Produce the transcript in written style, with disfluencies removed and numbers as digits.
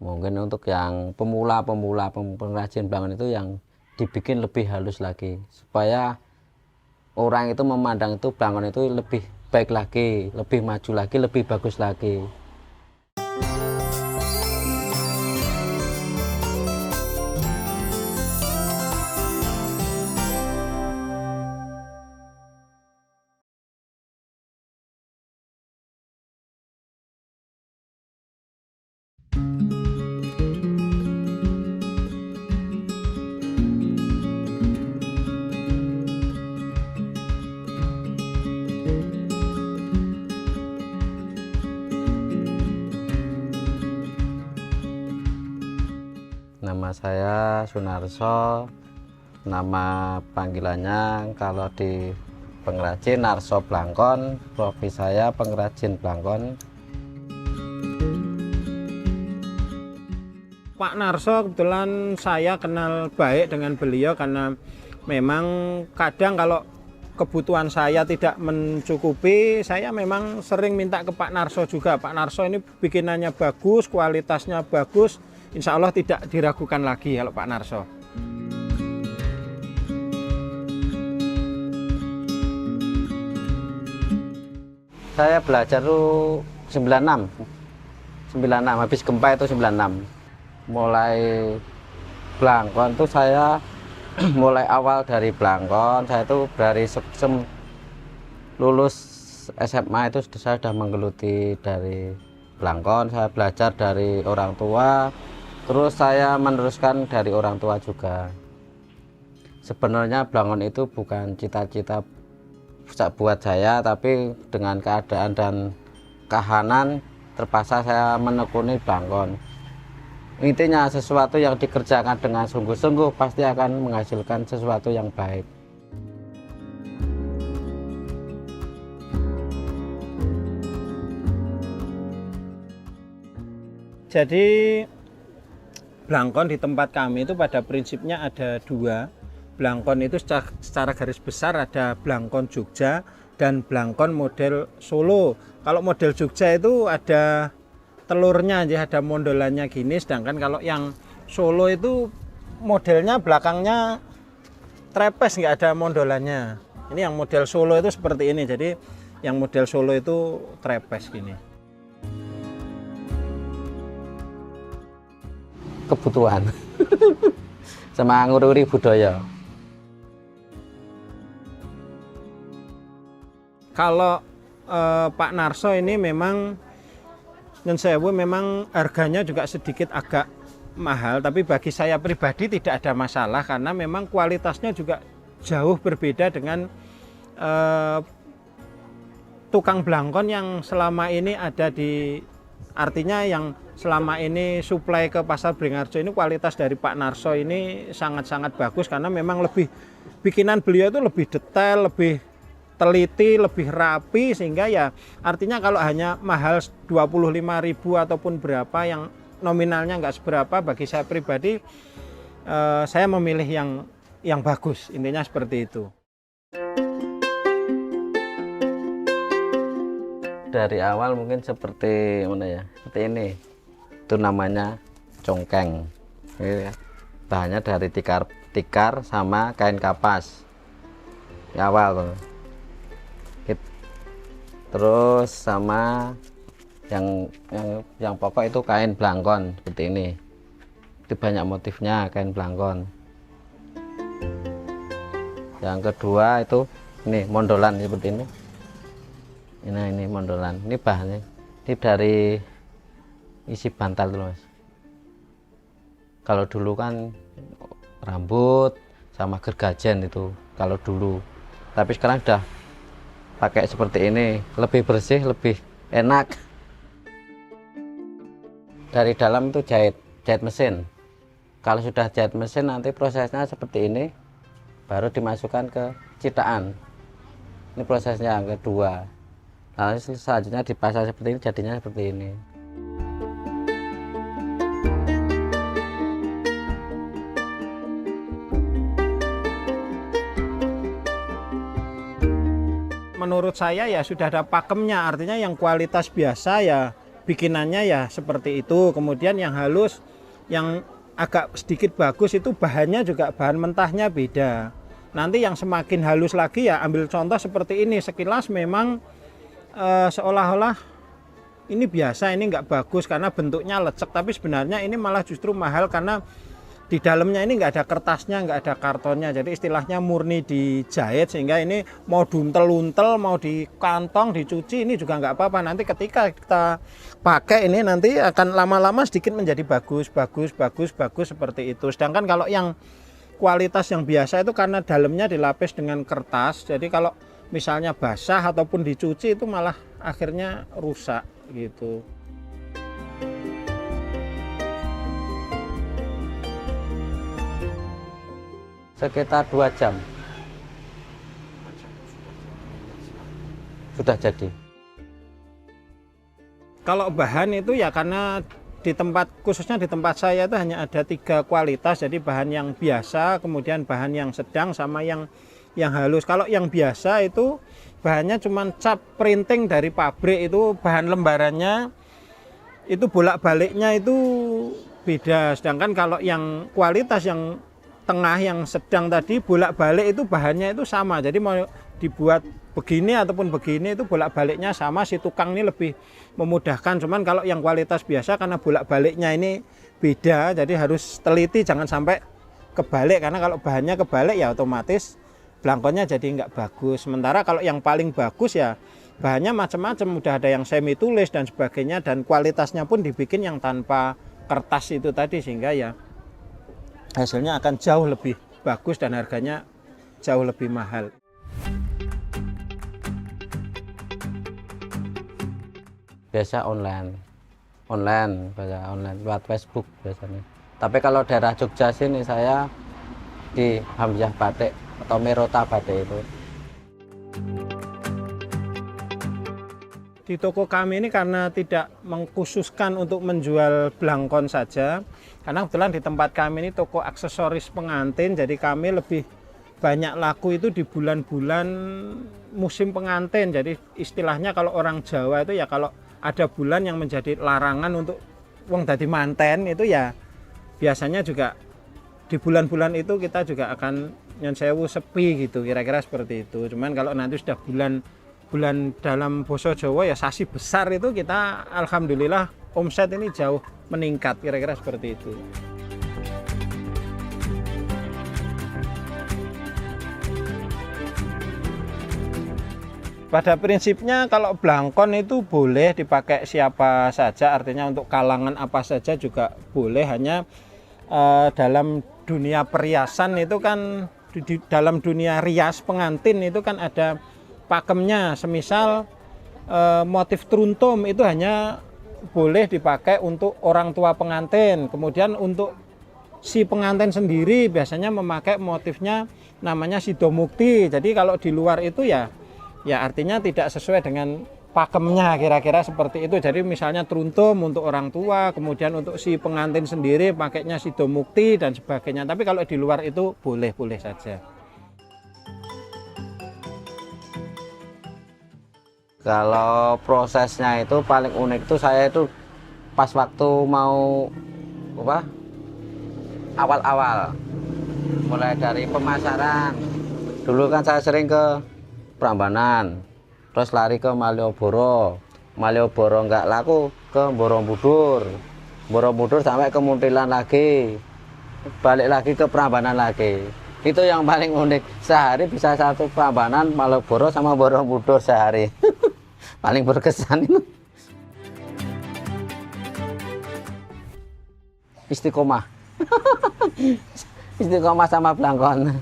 Mungkin untuk yang pemula pengrajin belangkon itu yang dibikin lebih halus lagi supaya orang itu memandang itu belangkon itu lebih baik lagi, lebih maju lagi, lebih bagus lagi. Nama saya Sunarso, nama panggilannya kalau di pengrajin Narso Blangkon, hobi saya pengrajin belangkon. Pak Narso kebetulan saya kenal baik dengan beliau karena memang kadang kalau kebutuhan saya tidak mencukupi, saya memang sering minta ke Pak Narso juga. Pak Narso ini bikinannya bagus, kualitasnya bagus, insya Allah tidak diragukan lagi kalau Pak Narso. Saya belajar tuh 96 habis gempa itu 96. Mulai belangkon tuh saya mulai awal dari belangkon, saya tuh dari lulus SMA itu saya sudah menggeluti dari belangkon. Saya belajar dari orang tua, terus saya meneruskan dari orang tua juga. Sebenarnya belangkon itu bukan cita-cita buat saya, tapi dengan keadaan dan kahanan terpaksa saya menekuni belangkon. Intinya sesuatu yang dikerjakan dengan sungguh-sungguh pasti akan menghasilkan sesuatu yang baik. Jadi belangkon di tempat kami itu pada prinsipnya ada dua. Belangkon itu secara garis besar ada belangkon Jogja dan belangkon model Solo. Kalau model Jogja itu ada telurnya aja, ada mondolannya gini, sedangkan kalau yang Solo itu modelnya belakangnya trepes, nggak ada mondolannya. Ini yang model Solo itu seperti ini, jadi yang model Solo itu trepes gini. Kebutuhan sama ngururi budaya. Kalau Pak Narso ini memang Nyun Sewu memang harganya juga sedikit agak mahal, tapi bagi saya pribadi tidak ada masalah karena memang kualitasnya juga jauh berbeda dengan tukang belangkon yang selama ini ada di, artinya yang selama ini suplai ke pasar Beringharjo ini. Kualitas dari Pak Narso ini sangat-sangat bagus karena memang lebih, bikinan beliau itu lebih detail, lebih teliti, lebih rapi, sehingga ya artinya kalau hanya mahal 25.000 ataupun berapa yang nominalnya nggak seberapa, bagi saya pribadi saya memilih yang bagus, intinya seperti itu. Dari awal mungkin seperti mana ya, seperti ini, itu namanya congkeng. Ini ya, bahannya dari tikar sama kain kapas di awal tuh. Terus sama yang pokok itu kain belangkon seperti ini. Itu banyak motifnya kain belangkon. Yang kedua itu ini mondolan seperti ini. Ini mondolan. Ini bahannya ini dari isi bantal tuh, Mas. Kalau dulu kan rambut sama gergajen itu kalau dulu. Tapi sekarang sudah pakai seperti ini, lebih bersih, lebih enak. Dari dalam itu jahit mesin. Kalau sudah jahit mesin nanti prosesnya seperti ini, baru dimasukkan ke citaan. Ini prosesnya yang kedua. Nah, selanjutnya dipasang seperti ini, jadinya seperti ini. Menurut saya ya sudah ada pakemnya, artinya yang kualitas biasa ya bikinannya ya seperti itu. Kemudian yang halus, yang agak sedikit bagus itu bahannya juga bahan mentahnya beda. Nanti yang semakin halus lagi ya ambil contoh seperti ini, sekilas memang seolah-olah ini biasa, ini nggak bagus karena bentuknya lecek, tapi sebenarnya ini malah justru mahal karena di dalamnya ini nggak ada kertasnya, nggak ada kartonnya, jadi istilahnya murni dijahit, sehingga ini mau diuntel-untel, mau di kantong, dicuci ini juga nggak apa-apa. Nanti ketika kita pakai ini nanti akan lama-lama sedikit menjadi bagus seperti itu. Sedangkan kalau yang kualitas yang biasa itu karena dalamnya dilapis dengan kertas, jadi kalau misalnya basah ataupun dicuci itu malah akhirnya rusak gitu. Sekitar 2 jam sudah jadi. Kalau bahan itu ya karena di tempat, khususnya di tempat saya itu hanya ada 3 kualitas, jadi bahan yang biasa, kemudian bahan yang sedang, sama yang halus. Kalau yang biasa itu bahannya cuma cap printing dari pabrik, itu bahan lembarannya itu bolak-baliknya itu beda. Sedangkan kalau yang kualitas yang tengah, yang sedang tadi, bolak-balik itu bahannya itu sama. Jadi mau dibuat begini ataupun begini itu bolak-baliknya sama, si tukang ini lebih memudahkan. Cuman kalau yang kualitas biasa karena bolak-baliknya ini beda, jadi harus teliti jangan sampai kebalik, karena kalau bahannya kebalik ya otomatis blangkonnya jadi nggak bagus. Sementara kalau yang paling bagus ya bahannya macam-macam, udah ada yang semi tulis dan sebagainya, dan kualitasnya pun dibikin yang tanpa kertas itu tadi, sehingga ya hasilnya akan jauh lebih bagus dan harganya jauh lebih mahal. Biasa online lewat Facebook biasanya. Tapi kalau daerah Jogja sini saya di Hamzah Batik atau Merota Batik itu. Di toko kami ini karena tidak mengkhususkan untuk menjual blangkon saja, karena kebetulan di tempat kami ini toko aksesoris pengantin, jadi kami lebih banyak laku itu di bulan-bulan musim pengantin. Jadi istilahnya kalau orang Jawa itu ya kalau ada bulan yang menjadi larangan untuk wong dadi manten itu ya biasanya juga di bulan-bulan itu kita juga akan nyon sewu sepi gitu, kira-kira seperti itu. Cuman kalau nanti sudah bulan dalam basa Jawa ya sasi besar itu kita alhamdulillah omset ini jauh meningkat, kira-kira seperti itu. Pada prinsipnya kalau blangkon itu boleh dipakai siapa saja, artinya untuk kalangan apa saja juga boleh. Hanya dalam dunia perhiasan itu kan, di dalam dunia rias pengantin itu kan ada pakemnya. Semisal motif truntum itu hanya boleh dipakai untuk orang tua pengantin. Kemudian untuk si pengantin sendiri biasanya memakai motifnya namanya sidomukti. Jadi kalau di luar itu ya artinya tidak sesuai dengan pakemnya, kira-kira seperti itu. Jadi misalnya truntum untuk orang tua, kemudian untuk si pengantin sendiri pakainya sidomukti dan sebagainya. Tapi kalau di luar itu boleh-boleh saja. Kalau prosesnya itu paling unik itu saya itu pas waktu mau awal-awal mulai dari pemasaran. Dulu kan saya sering ke Prambanan, terus lari ke Malioboro nggak laku, ke Borobudur sampai ke Muntilan lagi, balik lagi ke Prambanan lagi. Itu yang paling unik, sehari bisa 1 Prambanan, Malioboro sama Borobudur sehari. Paling berkesan itu. Istiqomah. Istiqomah sama blangkon.